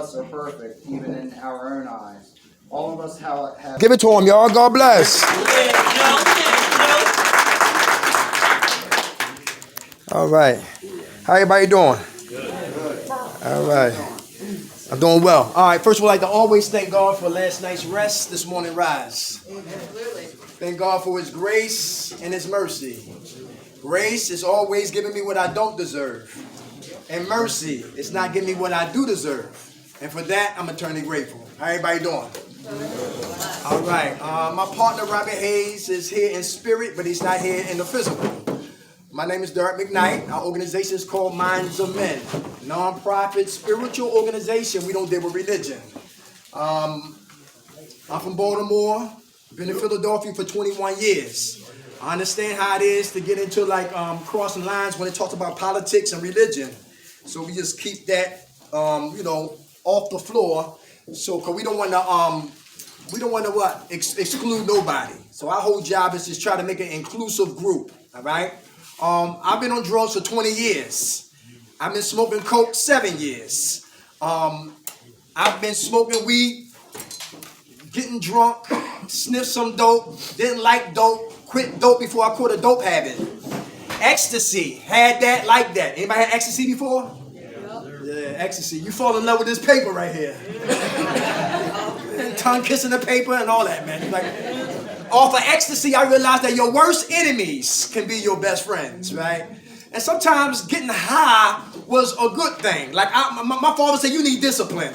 us are perfect, even in our own eyes. All of us have... Give it to him, y'all. God bless. All right. How everybody doing? Good. All right. I'm doing well. All right. First of all, I'd like to always thank God for last night's rest, this morning rise. Absolutely. Thank God for His grace and His mercy. Grace is always giving me what I don't deserve. And mercy is not giving me what I do deserve. And for that, I'm eternally grateful. How everybody doing? All right. My partner, Robert Hayes, is here in spirit, but he's not here in the physical. My name is Derek McKnight. Our organization is called Minds of Men. Non-profit, spiritual organization. We don't deal with religion. I'm from Baltimore. Been in Philadelphia for 21 years. I understand how it is to get into crossing lines when it talks about politics and religion. So we just keep that, off the floor. So, cause we don't want to exclude nobody. So our whole job is just try to make an inclusive group. All right. I've been on drugs for 20 years. I've been smoking coke 7 years. I've been smoking weed, getting drunk, sniffed some dope, didn't like dope, quit dope before I caught a dope habit. Ecstasy, had that, like that. Anybody had ecstasy before? Yeah, ecstasy. You fall in love with this paper right here. Tongue kissing the paper and all that, man. Off of ecstasy, I realized that your worst enemies can be your best friends, right? And sometimes getting high was a good thing. Like my father said, you need discipline.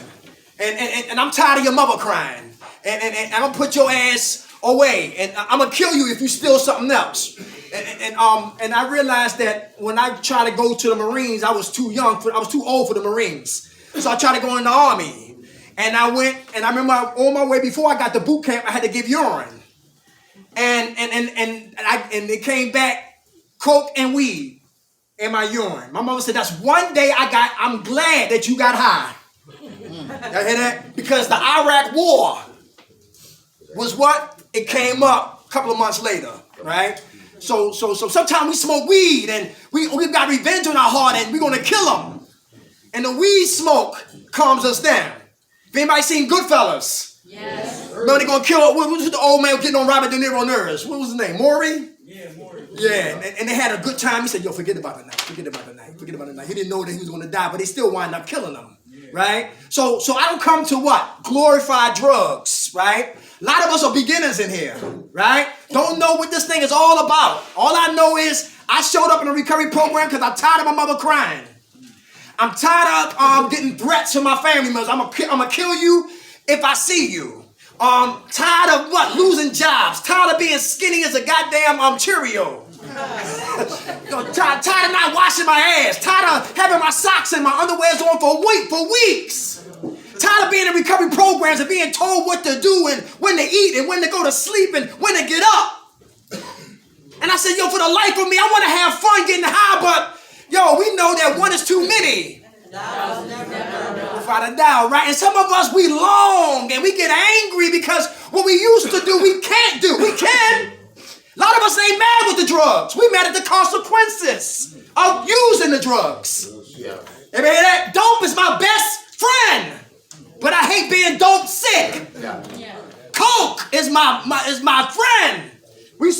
And I'm tired of your mother crying. And I'm going to put your ass away. And I'm going to kill you if you steal something else. And I realized that when I tried to go to the Marines, I was too young. I was too old for the Marines. So I tried to go in the Army. And I went, and I remember on my way before I got to boot camp, I had to give urine. And it came back coke and weed in my urine. My mother said, that's one day I'm glad that you got high. Y'all hear that? Because the Iraq war was what? It came up a couple of months later, right? So sometimes we smoke weed and we got revenge on our heart and we're going to kill them. And the weed smoke calms us down. Have anybody seen Goodfellas? Yes. Remember they going to kill, what was the old man getting on Robert De Niro nerves? What was his name? Maury? Yeah, Maury. Yeah, and they had a good time. He said, yo, forget about the night. Forget about the night. Forget about the night. He didn't know that he was going to die, but they still wind up killing him. Yeah. Right? So I don't come to what? Glorify drugs, right? A lot of us are beginners in here, right? Don't know what this thing is all about. All I know is I showed up in a recovery program because I'm tired of my mother crying. I'm tired of getting threats from my family members. I'm gonna kill you if I see you. Tired of what? Losing jobs. Tired of being skinny as a goddamn Cheerio. Tired of not washing my ass. Tired of having my socks and my underwears on for weeks. Tired of being in recovery programs and being told what to do and when to eat and when to go to sleep and when to get up. And I said, yo, for the life of me, I want to have fun getting high, but yo, we know that one is too many. Without a doubt, right? And some of us, we long and we get angry because what we used to do, we can't do. We can. A lot of us ain't mad with the drugs. We mad at the consequences of using the drugs. Yeah. You hear that? Dope is my best friend. But I hate being dope sick. Yeah. Coke is my friend. We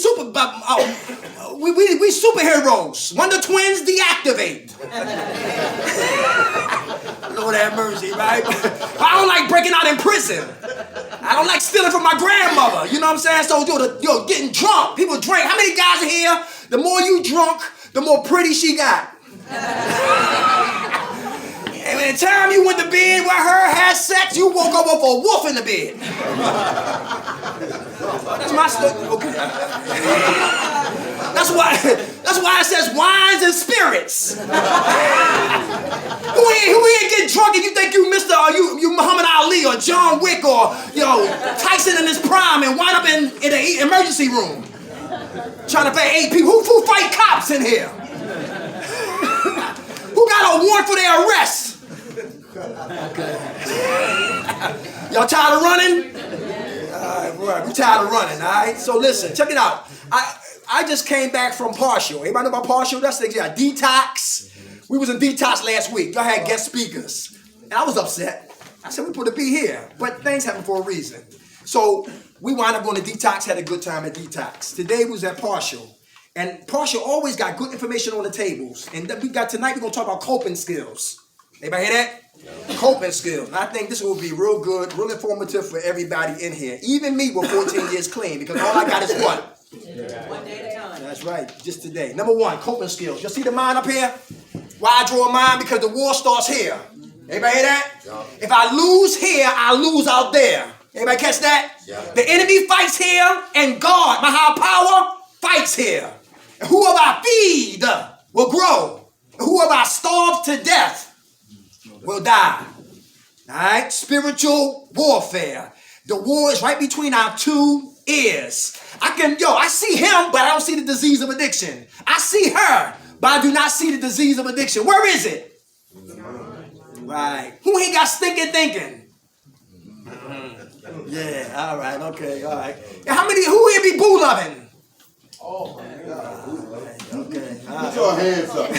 superheroes. Wonder Twins deactivate. Lord have mercy, right? I don't like breaking out in prison. I don't like stealing from my grandmother. You know what I'm saying? So yo, getting drunk. People drink. How many guys are here? The more you drunk, the more pretty she got. And by the time you went to bed with her, had sex, you woke up with a wolf in the bed. That's my story. Okay. That's why it says wines and spirits. Who ain't get drunk and you think you you Muhammad Ali or John Wick or Tyson in his prime and wind up in an emergency room trying to pay 8 people. Who fight cops in here? Who got a warrant for their arrest? Okay. Y'all tired of running? All right, we tired of running, all right? So listen, check it out. I just came back from partial. Anybody know about partial? That's the detox. We was in detox last week. Y'all had guest speakers. And I was upset. I said, we're supposed to be here. But things happen for a reason. So we wound up going to detox, had a good time at detox. Today we was at partial. And partial always got good information on the tables. And tonight we're going to talk about coping skills. Anybody hear that? Yeah. Coping skills. And I think this will be real good, real informative for everybody in here. Even me with 14 years clean, because all I got is what? Yeah. One day at a time. That's right, just today. Number one, coping skills. You see the mind up here? Why I draw a mind? Because the war starts here. Anybody hear that? Yeah. If I lose here, I lose out there. Anybody catch that? Yeah. The enemy fights here, and God, my higher power, fights here. And whoever I feed will grow. And whoever I starve to death will die. All right? Spiritual warfare. The war is right between our two ears. I see him, but I don't see the disease of addiction. I see her, but I do not see the disease of addiction. Where is it? Right. Who ain't got stinking thinking? Yeah, all right, okay, all right. Who here be boo loving? Oh, my God. Okay. Put your hands up.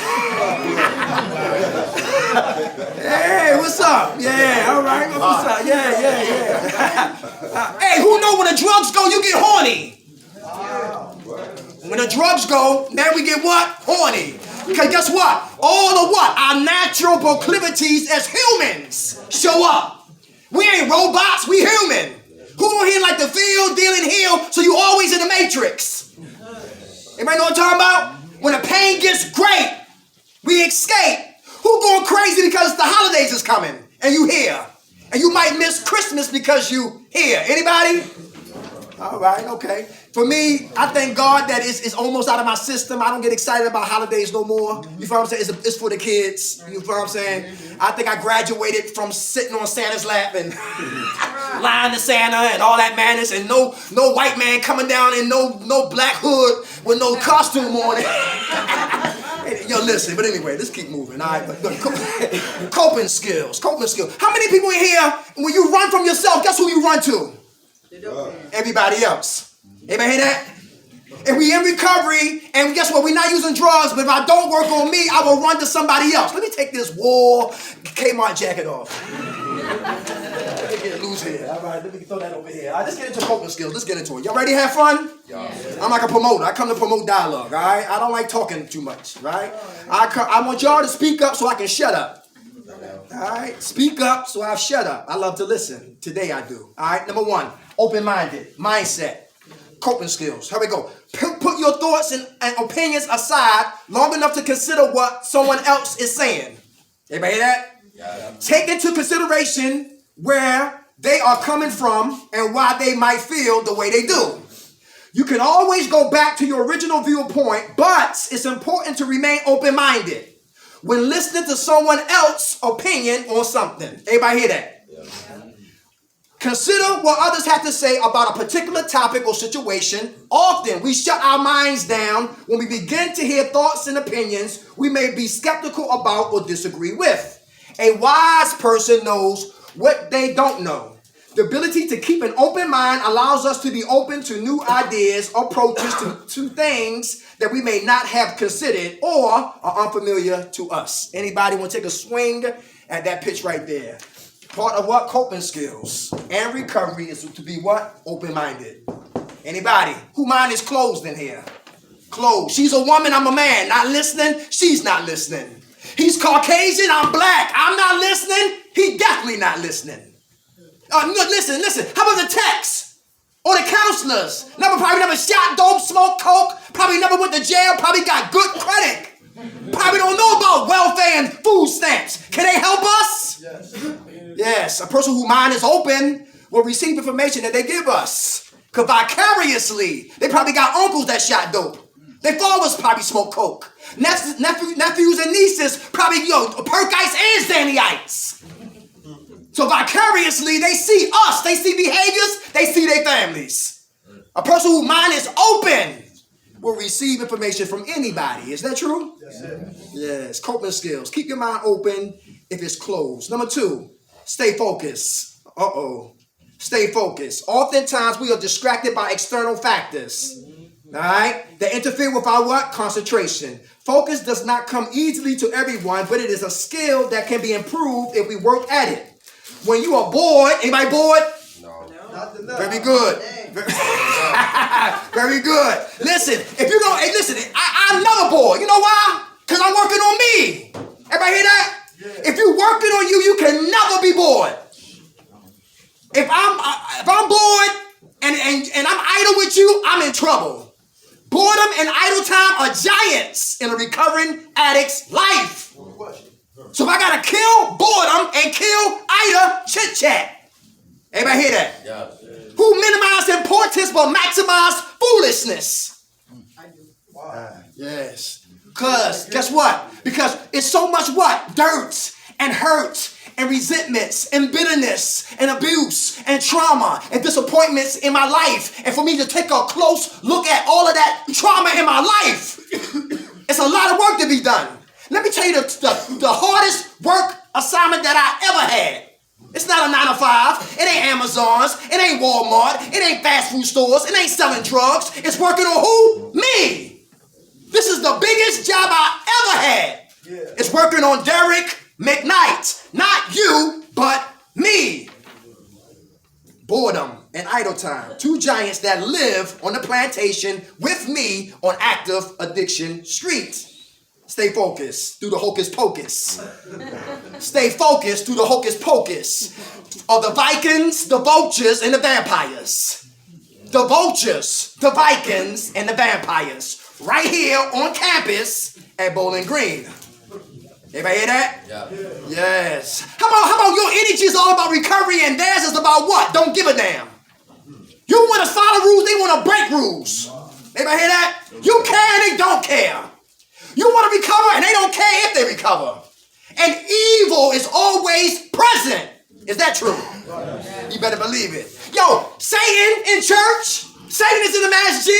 Hey, what's up? Yeah, all right. What's up? Yeah. Hey, who know when the drugs go, you get horny? When the drugs go, now we get what? Horny. Because guess what? All of what? Our natural proclivities as humans show up. We ain't robots, we human. Who on here like to feel, deal, and heal, so you always in the matrix? Anybody know what I'm talking about? When the pain gets great, we escape. Who going crazy because the holidays is coming and you here? And you might miss Christmas because you here. Anybody? All right, okay. For me, I thank God that it's almost out of my system. I don't get excited about holidays no more. You feel what I'm saying? It's for the kids. You feel what I'm saying? I think I graduated from sitting on Santa's lap and lying to Santa and all that madness, and no white man coming down in no black hood with no costume on it. Yo, listen, but anyway, let's keep moving. All right, but coping skills. How many people in here, when you run from yourself, guess who you run to? Everybody else. Anybody hear that? If we in recovery, and guess what? We're not using drugs, but if I don't work on me, I will run to somebody else. Let me take this wool Kmart jacket off. Let me get loose here. All right, let me throw that over here. All right, let's get into coping skills. Let's get into it. Y'all ready to have fun? Yeah. I'm like a promoter. I come to promote dialogue, all right? I don't like talking too much, right? I want y'all to speak up so I can shut up. All right, speak up so I'll shut up. I love to listen. Today I do. All right, number one, open-minded, mindset, coping skills. Here we go. Put your thoughts and opinions aside long enough to consider what someone else is saying. Everybody hear that? Yeah. Take into consideration where they are coming from and why they might feel the way they do. You can always go back to your original viewpoint, but it's important to remain open-minded when listening to someone else's opinion on something. Everybody hear that? Yeah. Consider what others have to say about a particular topic or situation. Often, we shut our minds down when we begin to hear thoughts and opinions we may be skeptical about or disagree with. A wise person knows what they don't know. The ability to keep an open mind allows us to be open to new ideas, approaches to things that we may not have considered or are unfamiliar to us. Anybody want to take a swing at that pitch right there? Part of what? Coping skills and recovery is to be what? Open-minded. Anybody? Who mind is closed in here? Closed. She's a woman, I'm a man. Not listening, she's not listening. He's Caucasian, I'm black. I'm not listening, he definitely not listening. Listen. How about the techs or the counselors? Probably never shot dope, smoked coke, probably never went to jail, probably got good credit. Probably don't know about welfare and food stamps. Can they help us? Yes. A person whose mind is open will receive information that they give us. Because vicariously, they probably got uncles that shot dope. Their fathers probably smoked coke. Nephews and nieces probably, perk ice and Zanny ice. So vicariously, they see us. They see behaviors. They see their families. A person whose mind is open will receive information from anybody. Is that true? Yes. Coping skills. Keep your mind open if it's closed. Number two, stay focused. Stay focused. Oftentimes, we are distracted by external factors. All right? That interfere with our what? Concentration. Focus does not come easily to everyone, but it is a skill that can be improved if we work at it. when you are bored, anybody bored? No. Very good. Very good. Listen, if you don't, hey, listen, I'm never bored. You know why? Because I'm working on me. Everybody hear that? If you're working on you, you can never be bored. If I'm bored and I'm idle with you, I'm in trouble. Boredom and idle time are giants in a recovering addict's life. So if I gotta kill boredom and kill idle chit chat. Everybody hear that? Yeah. Who minimize importance but maximize foolishness? Yes. Because guess what? Because it's so much what? Dirt and hurt and resentments and bitterness and abuse and trauma and disappointments in my life. And for me to take a close look at all of that trauma in my life, it's a lot of work to be done. Let me tell you the hardest work assignment that I ever had. It's not a 9 to 5. It ain't Amazon's. It ain't Walmart. It ain't fast food stores. It ain't selling drugs. It's working on who? Me. This is the biggest job I ever had. Yeah. It's working on Derek McKnight. Not you, but me. Boredom and idle time. Two giants that live on the plantation with me on active addiction street. Stay focused through the hocus pocus. Stay focused through the hocus pocus of the Vikings, the vultures, and the vampires. The vultures, the Vikings, and the vampires. Right here on campus at Bowling Green. Everybody hear that? Yeah. Yes. How about your energy is all about recovery and theirs is about what? Don't give a damn. You want to follow rules, they want to break rules. Everybody hear that? You care and they don't care. You want to recover and they don't care if they recover. And evil is always present. Is that true? You better believe it. Yo, Satan in church. Satan is in the Mass G.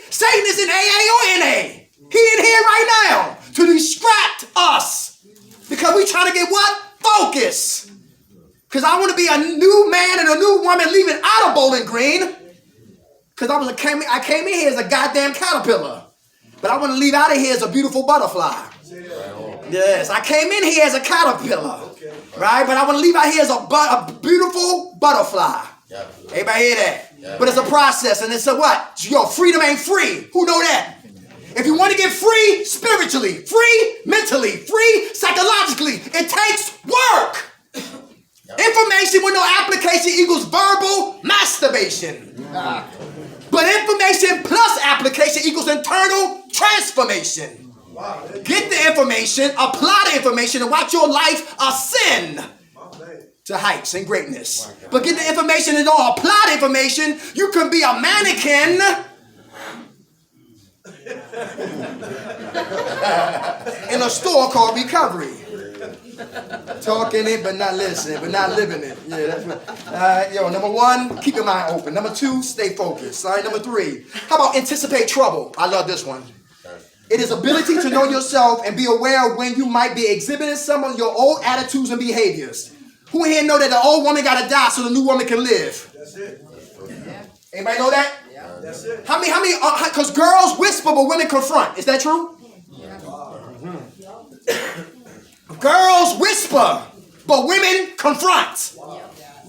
Satan is in AA or NA. He in here right now to distract us. Because we trying to get what? Focus. Because I want to be a new man and a new woman leaving out of Bowling Green. Because I came in here as a goddamn caterpillar. But I want to leave out of here as a beautiful butterfly. Yes, I came in here as a caterpillar. Right? But I want to leave out here as a beautiful butterfly. Yeah. Everybody hear that? Yeah. But it's a process, and it's a what? Yo, freedom ain't free. Who know that? If you want to get free spiritually, free mentally, free psychologically, it takes work. Yeah. Information with no application equals verbal masturbation. Yeah. But information plus application equals internal transformation. Wow. Get the information, apply the information, and watch your life ascend to heights and greatness. But get the information and don't apply the information, you can be a mannequin in a store called recovery. Talking it but not listening, but not living it. Yeah, that's right. Yo, number one, keep your mind open. Number two, stay focused. All right, number three, how about anticipate trouble? I love this one. It is ability to know yourself and be aware of when you might be exhibiting some of your old attitudes and behaviors. Who in here know that the old woman got to die so the new woman can live? That's it. Anybody know that? Yeah. That's it. How many, because girls whisper but women confront. Is that true? Yeah. Mm-hmm. Girls whisper but women confront.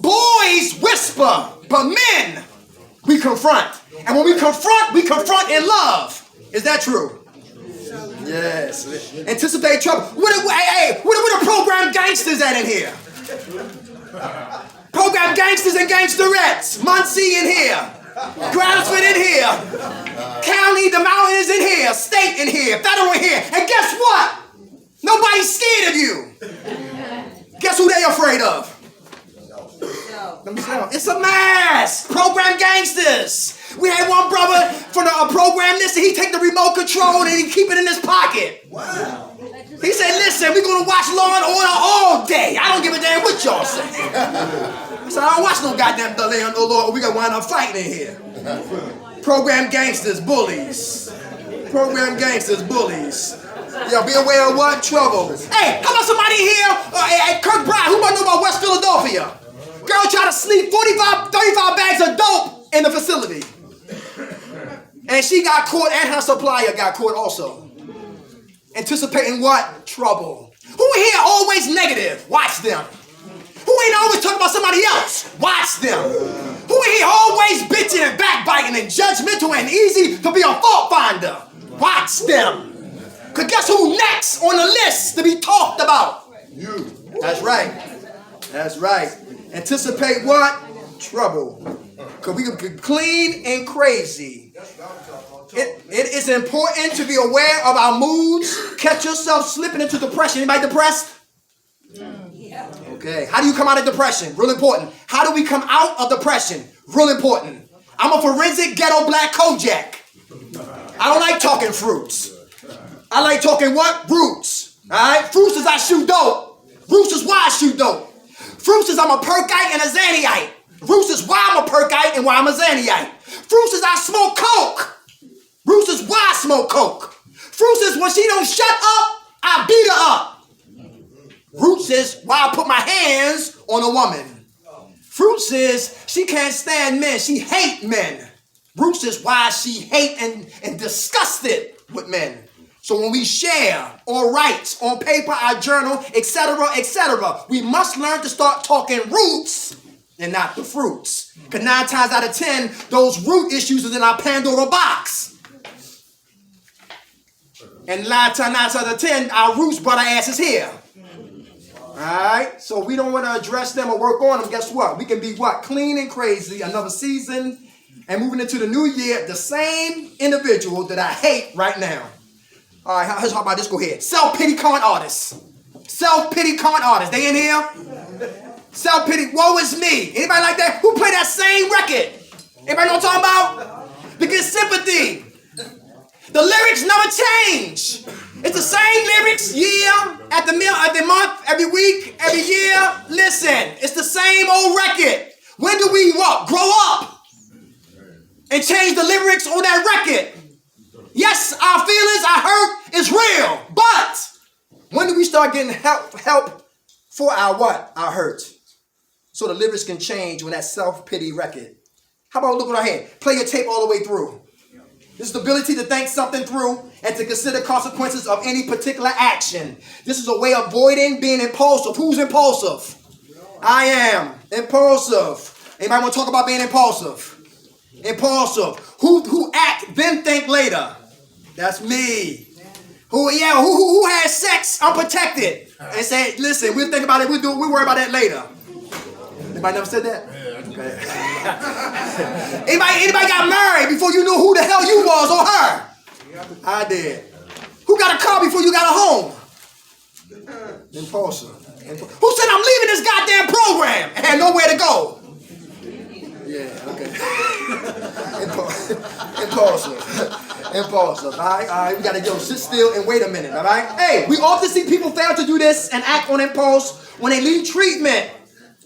Boys whisper but men, we confront. And when we confront in love. Is that true? Yes. Anticipate trouble. Where the program gangsters at in here? Program gangsters and gangsterettes. Muncie in here. Grattisford in here. County, the mountain is in here. State in here. Federal in here. And guess what? Nobody's scared of you. Guess who they afraid of? Themselves. It's a mask. Program gangsters. We had one brother from a program list, and he take the remote control and he keep it in his pocket. Wow. He said, listen, we're going to watch Law and Order all day. I don't give a damn what y'all say. I said, I don't watch no goddamn Law and Order. We got to wind up fighting in here. Program gangsters, bullies. Program gangsters, bullies. Yo, be aware of what? Trouble. Hey, how about somebody here at Kirk Bride? Who might know about West Philadelphia? Girl tried to sneak 35 bags of dope in the facility. And she got caught, and her supplier got caught also. Anticipating what? Trouble. Who here always negative? Watch them. Who Who ain't always talking about somebody else? Watch them. Who ain't always bitching and backbiting and judgmental and easy to be a fault finder? Watch them. Because guess who next on the list to be talked about? You. That's right. That's right. Anticipate what? Trouble. Because we can be clean and crazy. It is important to be aware of our moods. Catch yourself slipping into depression. Anybody depressed? Okay. How do you come out of depression? Real important. How do we come out of depression? Real important. I'm a forensic ghetto black Kojak. I don't like talking fruits. I like talking what? Roots. Alright? Fruits is I shoot dope. Roots is why I shoot dope. Fruits is I'm a perkite and a xanthite. Roots is why I'm a perkite and why I'm a xanthite. Fruits is I smoke coke. Roots is why I smoke coke. Fruits is when she don't shut up, I beat her up. Roots is why I put my hands on a woman. Fruits is she can't stand men. She hate men. Roots is why she hate and disgusted with men. So when we share or write on paper, our journal, etc., we must learn to start talking roots and not the fruits. Because 9 times out of 10, those root issues is in our Pandora box. And 9 times out of 10, our roots butt our asses here. Alright? So we don't want to address them or work on them. Guess what? We can be what? Clean and crazy. Another season. And moving into the new year, the same individual that I hate right now. Alright, how about this? Go ahead. Self-pity con artists. Self-pity con artists. They in here? Self-pity. Woe is me. Anybody like that? Who play that same record? Anybody know what I'm talking about? Because sympathy. The lyrics never change. It's the same lyrics year, at the month, every week, every year. Listen, it's the same old record. When do we what? Grow up and change the lyrics on that record? Yes, our feelings, our hurt is real. But when do we start getting help for our what? Our hurt. So the lyrics can change on that self-pity record. How about look right here? Play your tape all the way through. This is the ability to think something through and to consider consequences of any particular action. This is a way of avoiding being impulsive. Who's impulsive? I am impulsive. Anybody want to talk about being impulsive? Impulsive. Who act then think later? That's me. Who has sex unprotected and say, listen, we'll think about it. We'll worry about that later. Anybody never said that? Okay. Anybody got married before you knew who the hell you was or her? I did. Who got a car before you got a home? Impulsive. Who said I'm leaving this goddamn program and had nowhere to go? Yeah, okay. Impulsive. All right. We gotta go sit still and wait a minute. All right. Hey, we often see people fail to do this and act on impulse when they leave treatment.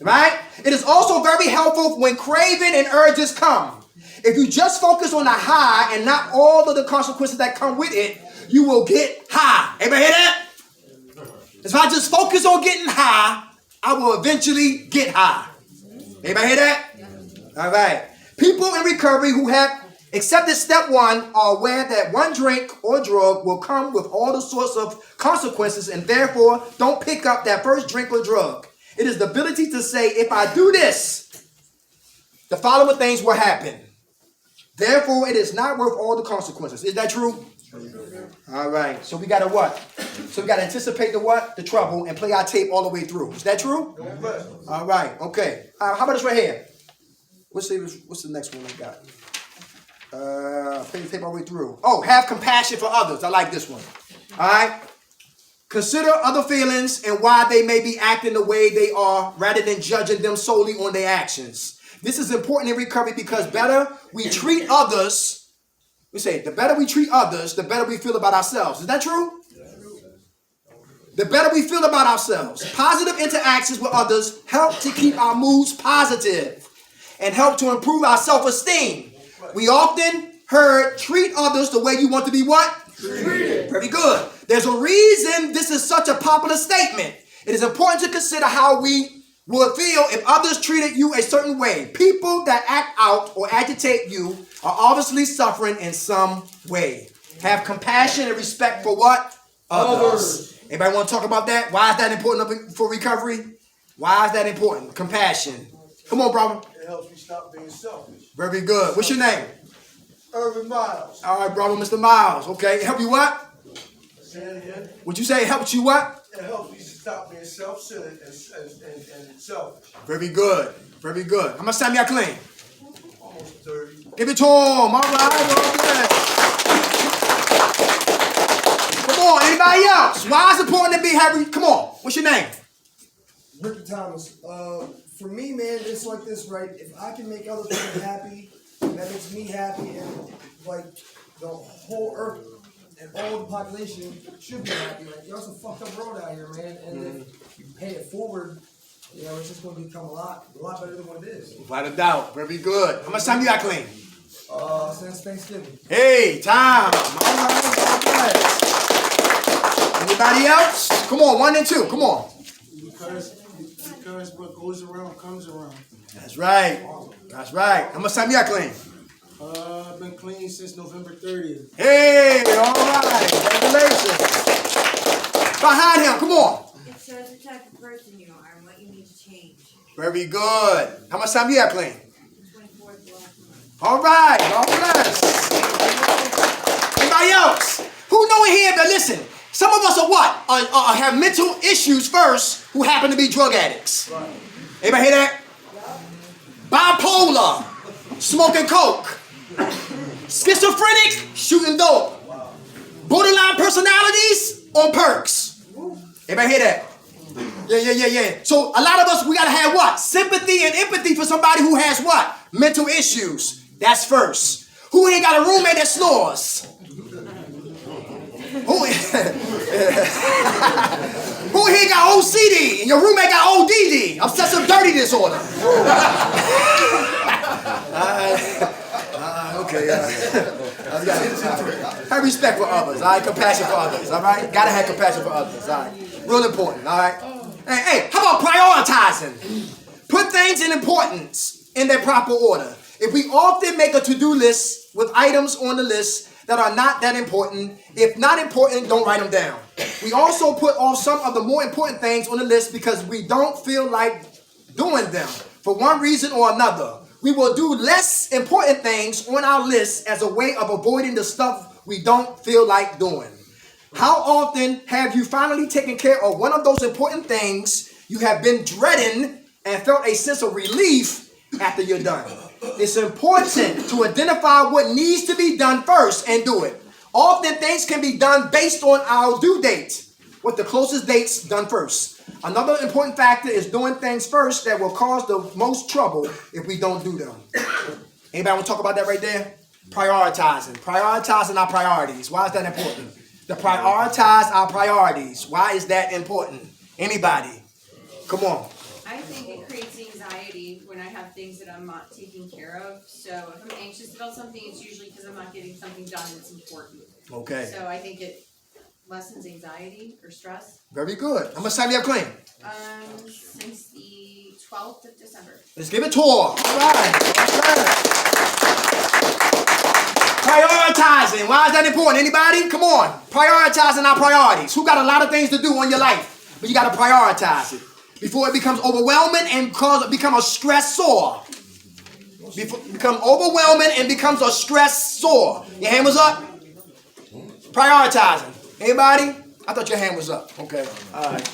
Right? It is also very helpful when craving and urges come. If you just focus on the high and not all of the consequences that come with it, you will get high. Anybody hear that? If I just focus on getting high, I will eventually get high. Anybody hear that? All right. People in recovery who have accepted step 1 are aware that one drink or drug will come with all the sorts of consequences and therefore don't pick up that first drink or drug. It is the ability to say, if I do this, the following things will happen. Therefore, it is not worth all the consequences. Is that true? All right. So we got to what? So we got to anticipate the what? The trouble and play our tape all the way through. Is that true? All right. Okay. How about this right here? What's the next one I got? Play the tape all the way through. Oh, have compassion for others. I like this one. All right. Consider other feelings and why they may be acting the way they are rather than judging them solely on their actions. This is important in recovery because better we treat others, the better we treat others, the better we feel about ourselves. Is that true? The better we feel about ourselves. Positive interactions with others help to keep our moods positive and help to improve our self-esteem. We often heard treat others the way you want to be what? Treated. Very good. There's a reason this is such a popular statement. It is important to consider how we would feel if others treated you a certain way. People that act out or agitate you are obviously suffering in some way. Have compassion and respect for what? Others. Anybody want to talk about that? Why is that important for recovery? Why is that important? Compassion. Come on, brother. It helps me stop being selfish. Very good. What's your name? Urban Miles. All right, brother, Mr. Miles. Okay, help you what? Say it again. Would you say it helps you what? It helps me stop being self-centered and selfish. Very good. Very good. How much time y'all clean? Almost 30. Give it to him. All right. Okay. Come on. Anybody else? Why is it important to be happy? Come on. What's your name? Ricky Thomas. For me, man, it's like this, right? If I can make other people happy, that makes me happy, and like the whole earth and all the population should be happy. Like, there's a fucked up world out here, man, and if you pay it forward, you know, it's just going to become a lot better than what it is. Without a doubt. Very good. How much time you got clean? Since Thanksgiving. Hey, time. All right. Anybody else? Come on, 1 and 2. Come on. Because what goes around comes around. That's right. That's right. How much time you got clean? I've been clean since November 30th. Hey, all right. Congratulations. Behind him. Come on. It shows the type of person you are and what you need to change. Very good. How much time you got clean? The 24th of last month. All right. God bless. Anybody else? Who know in here that listen? Some of us are what? Have mental issues first who happen to be drug addicts. Right. Anybody hear that? Bipolar, smoking coke. Schizophrenic, shooting dope. Borderline personalities on perks. Everybody hear that? Yeah. So a lot of us, we gotta have what? Sympathy and empathy for somebody who has what? Mental issues. That's first. Who ain't got a roommate that snores? Who here got OCD and your roommate got ODD, obsessive dirty disorder? Okay. Have respect for others, all right? Compassion for others, all right? Gotta have compassion for others, all right? Real important, all right? Hey, how about prioritizing? Put things in importance in their proper order. If we often make a to-do list with items on the list that are not that important, if not important, don't write them down. We also put off some of the more important things on the list because we don't feel like doing them for one reason or another. We will do less important things on our list as a way of avoiding the stuff we don't feel like doing. How often have you finally taken care of one of those important things you have been dreading and felt a sense of relief after you're done? It's important to identify what needs to be done first and do it. Often things can be done based on our due date, with the closest dates done first. Another important factor is doing things first that will cause the most trouble if we don't do them. Anybody want to talk about that right there? Prioritizing. Prioritizing our priorities. Why is that important? To prioritize our priorities. Why is that important? Anybody? Come on. I think it creates anxiety when I have things that I'm not taking care of. So if I'm anxious about something, it's usually because I'm not getting something done that's important. Okay. So I think it lessens anxiety or stress. Very good. How much time you have clean? Since the 12th of December. Let's give it to her. All right. Prioritizing. Why is that important? Anybody? Come on. Prioritizing our priorities. Who got a lot of things to do in your life, but you got to prioritize it before it becomes overwhelming and become a stressor. Before it becomes overwhelming and becomes a stressor. Your hand was up? Prioritizing. Anybody? I thought your hand was up. Okay. All right.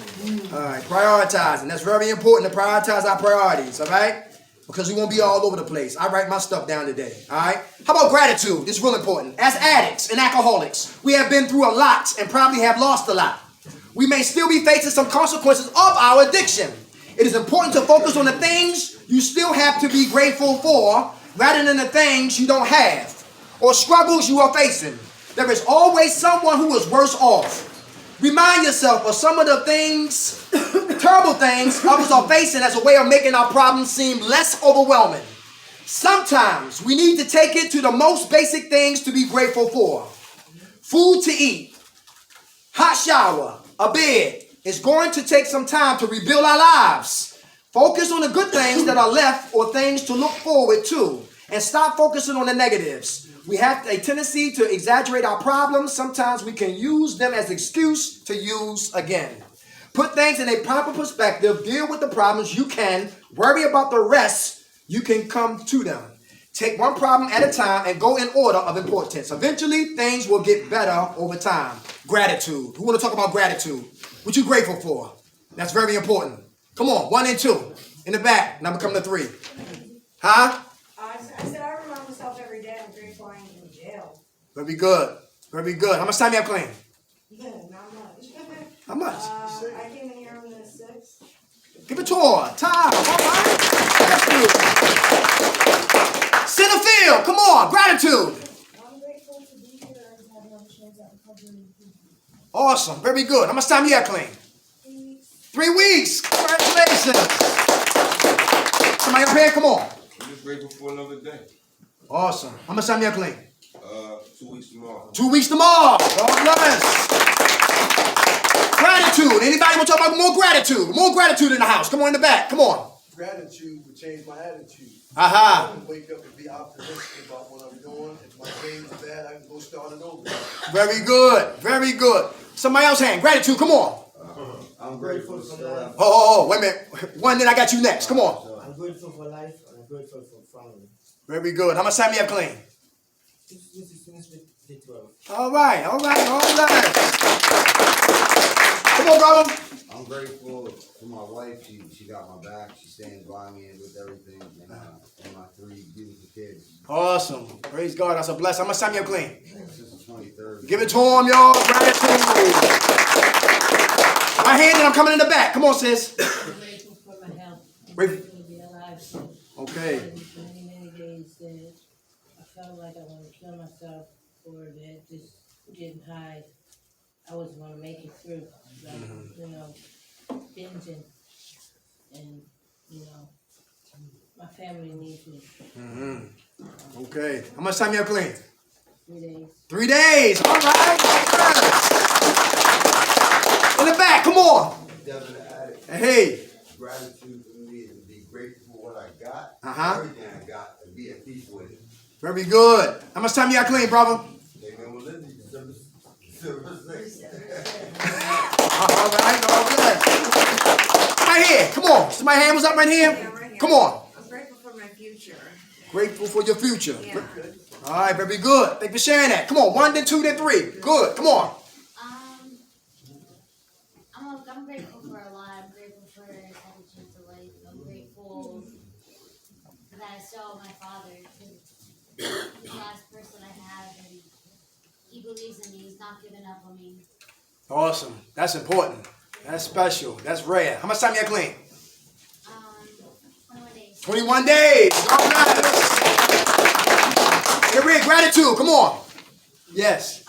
Prioritizing. That's very important to prioritize our priorities. All right? Because we won't be all over the place. I write my stuff down today. All right? How about gratitude? This is real important. As addicts and alcoholics, we have been through a lot and probably have lost a lot. We may still be facing some consequences of our addiction. It is important to focus on the things you still have to be grateful for rather than the things you don't have or struggles you are facing. There is always someone who is worse off. Remind yourself of some of the things, terrible things others are facing as a way of making our problems seem less overwhelming. Sometimes we need to take it to the most basic things to be grateful for. Food to eat, hot shower, a bed. It's going to take some time to rebuild our lives. Focus on the good things that are left or things to look forward to, and stop focusing on the negatives. We have a tendency to exaggerate our problems. Sometimes we can use them as an excuse to use again. Put things in a proper perspective. Deal with the problems you can. Worry about the rest. You can come to them. Take one problem at a time and go in order of importance. Eventually, things will get better over time. Gratitude. Who want to talk about gratitude? What you grateful for? That's very important. Come on, 1 and 2. In the back. Now come to 3. Huh? I said I remind myself every day I'm grateful I ain't in jail. Very good. Very good. How much time you have clean? Yeah, not much. How much? I came in here on the 6th. Give it to her. Time. All right. Gratitude. Center field. Come on. Gratitude. I'm grateful to be here and have another chance at recovery. Awesome. Very good. How much time you have clean? 3 weeks. Congratulations. Somebody up here, come on. I'm just grateful for another day. Awesome. How much time you have clean? 2 weeks tomorrow. 2 weeks tomorrow. God bless. Gratitude. Anybody want to talk about more gratitude? More gratitude in the house. Come on in the back. Come on. Gratitude would change my attitude. Aha. I can wake up and be optimistic about what I'm doing. If my day's bad, I can go start it over. Very good. Very good. Somebody else hand. Gratitude. Come on. I'm grateful for life. Oh, wait a minute. One, then I got you next. Come on. I'm grateful for life and I'm grateful for family. Very good. How much time you have clean? This is finished with the 12. All right. All right. All right. Come on, brother. I'm grateful for my wife. She got my back. She stands by me with everything. And my 3 beautiful kids. Awesome. Praise God. That's a blessing. How much time you have clean? Since the 23rd. Give it to him, y'all. Gratitude. My hand and I'm coming in the back. Come on, sis. I'm grateful for my health. I'm Grateful. grateful to be alive. Okay. Many days that I felt like I want to kill myself or that just getting high. I wasn't going to make it through. Like, you know, binging. And, you know, my family needs me. Okay. How much time you have clean? 3 days. 3 days. All right. In the back. Come on. Devin added, Hey. gratitude for me is to be grateful for what I got. Uh-huh. Everything I got, and be at peace with it. Very good. How much time you got clean, brother? Amen. Well, Lindsay, December 6th. All right. God bless. Right here. Come on. Somebody hand was up right here. Yeah, right here. Come on. I'm grateful for my future. Grateful for your future. Yeah. All right. Very good. Thank you for sharing that. Come on. 1, then 2, then 3. Good. Come on. I'm grateful for a lot. I'm grateful for having a chance of life. I'm grateful that I saw my father. He's the last person I have, and he believes in me. He's not giving up on me. Awesome. That's important. That's special. That's rare. How much time you got clean? 21 days. 21 days. All right. Hey, Rick, gratitude. Come on. Yes.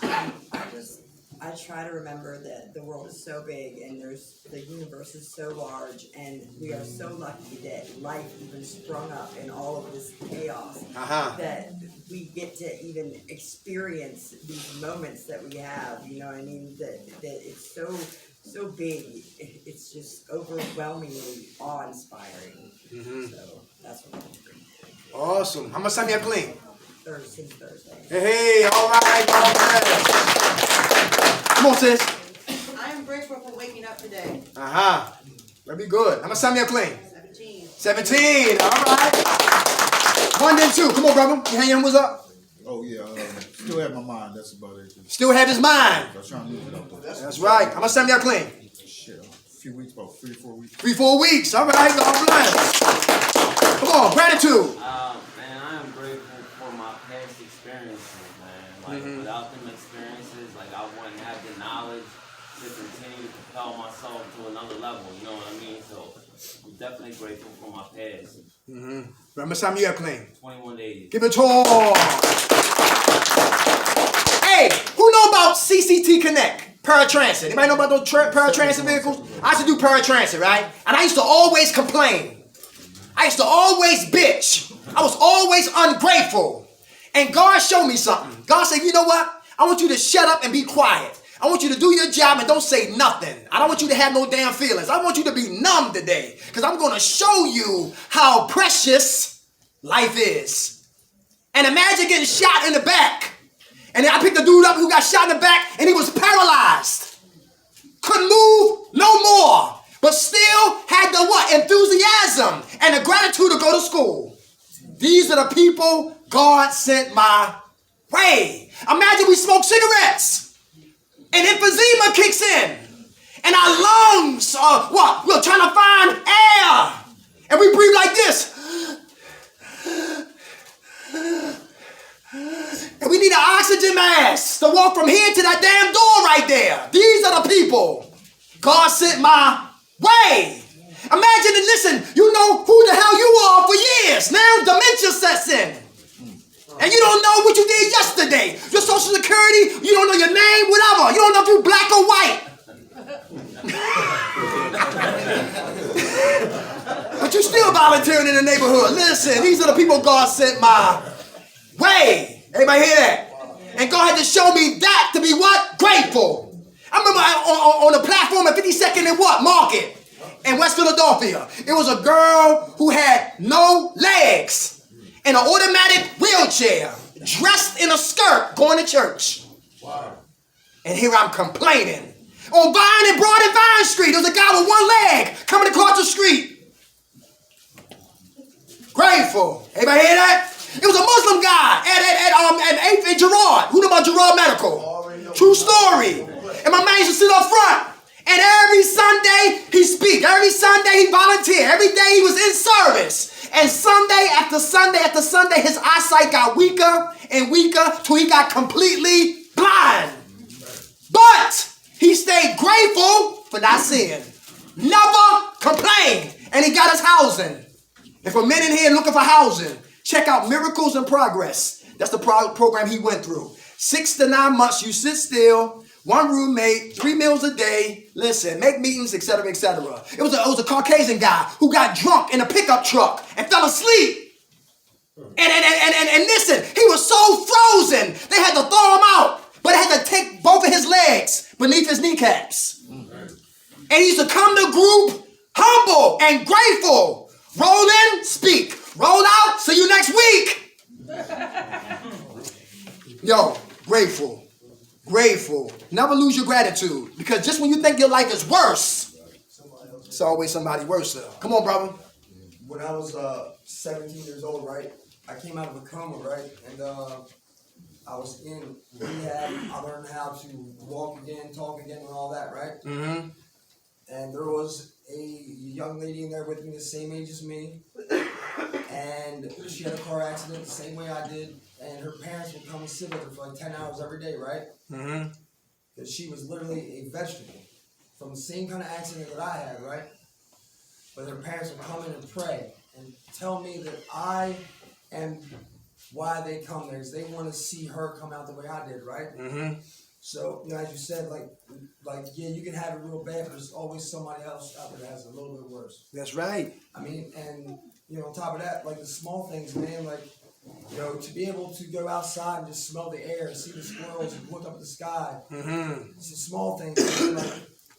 I try to remember that the world is so big and the universe is so large, and we are so lucky that life even sprung up in all of this chaos, that we get to even experience these moments that we have, you know what I mean, that it's so big, it's just overwhelmingly awe-inspiring. So that's what I'm grateful for. Awesome. How much time you have clean? Since Thursday. Hey, all right. All right. Come on, sis. I am grateful for waking up today. Very good. How much time you have clean? 17. 17. All right. 1, then 2. Come on, brother. Your hand was up. Oh, yeah. Still have my mind. That's about it. Still have his mind. I was trying to leave it up there. That's right. How much time you have clean? Shit. A few weeks, about 3 or 4 weeks. 3, 4 weeks. All right. God bless. Come on. Gratitude. Man, I am grateful for my past experiences, man. Like, without them experiences, like, I wouldn't have the knowledge to continue to propel myself to another level, you know what I mean? So, I'm definitely grateful for my past. How much time you have clean? 21 days. Give it to him. Hey, who know about CCT Connect? Paratransit. Anybody know about those paratransit vehicles? I used to do paratransit, right? And I used to always complain. I used to always bitch. I was always ungrateful. And God showed me something. God said, you know what? I want you to shut up and be quiet. I want you to do your job and don't say nothing. I don't want you to have no damn feelings. I want you to be numb today, because I'm going to show you how precious life is. And imagine getting shot in the back. And then I picked the dude up who got shot in the back and he was paralyzed. couldn't move no more, but still had the what? Enthusiasm and the gratitude to go to school. These are the people God sent my way. Imagine we smoke cigarettes and emphysema kicks in and our lungs are what? We're trying to find air and we breathe like this. And we need an oxygen mask to walk from here to that damn door right there. These are the people God sent my way. Imagine and listen, you know who the hell you are for years. Now dementia sets in. And you don't know what you did yesterday. Your social security, you don't know your name, whatever. You don't know if you're black or white. But you're still volunteering in the neighborhood. Listen, these are the people God sent my way. Everybody hear that? And God had to show me that to be what? Grateful. I remember on the platform at 52nd and what? Market in West Philadelphia. It was a girl who had no legs in an automatic wheelchair, dressed in a skirt, going to church. Wow. And here I'm complaining. On Vine and Broad and Vine Street, there was a guy with one leg coming across the street. Grateful. Everybody hear that? It was a Muslim guy at 8th and Gerard. Who know about Gerard Medical? True story. And my man used to sit up front. And every Sunday he speak. Every Sunday he volunteered. Every day he was in service. And Sunday after Sunday after Sunday, his eyesight got weaker and weaker till he got completely blind. But he stayed grateful for not seeing. Never complained. And he got his housing. And for men in here looking for housing, check out Miracles in Progress. That's the program he went through. 6 to 9 months, you sit still, one roommate, 3 meals a day, listen, make meetings, etc., etc. It was a Caucasian guy who got drunk in a pickup truck and fell asleep. And listen, he was so frozen, they had to thaw him out, but they had to take both of his legs beneath his kneecaps. And he used to come to group humble and grateful. Roll in, speak. Roll out, see you next week. Yo, grateful. Grateful. Never lose your gratitude. Because just when you think your life is worse, it's always somebody worse. Come on, brother. When I was 17 years old, right, I came out of a coma, right, and I was in rehab. I learned how to walk again, talk again, and all that, right? Mm-hmm. And there was a young lady in there with me the same age as me, and she had a car accident the same way I did, and her parents would come and sit with her for like 10 hours every day, right? Mm-hmm. Because she was literally a vegetable from the same kind of accident that I had, right? But her parents would come in and pray and tell me that I am why they come there, is they want to see her come out the way I did, right? Mm-hmm. So, you know, as you said, like, yeah, you can have it real bad, but there's always somebody else out there that has it a little bit worse. That's right. I mean, and, you know, on top of that, like the small things, man, like, you know, to be able to go outside and just smell the air and see the squirrels and look up at the sky. Mm-hmm. It's the small things, man, like,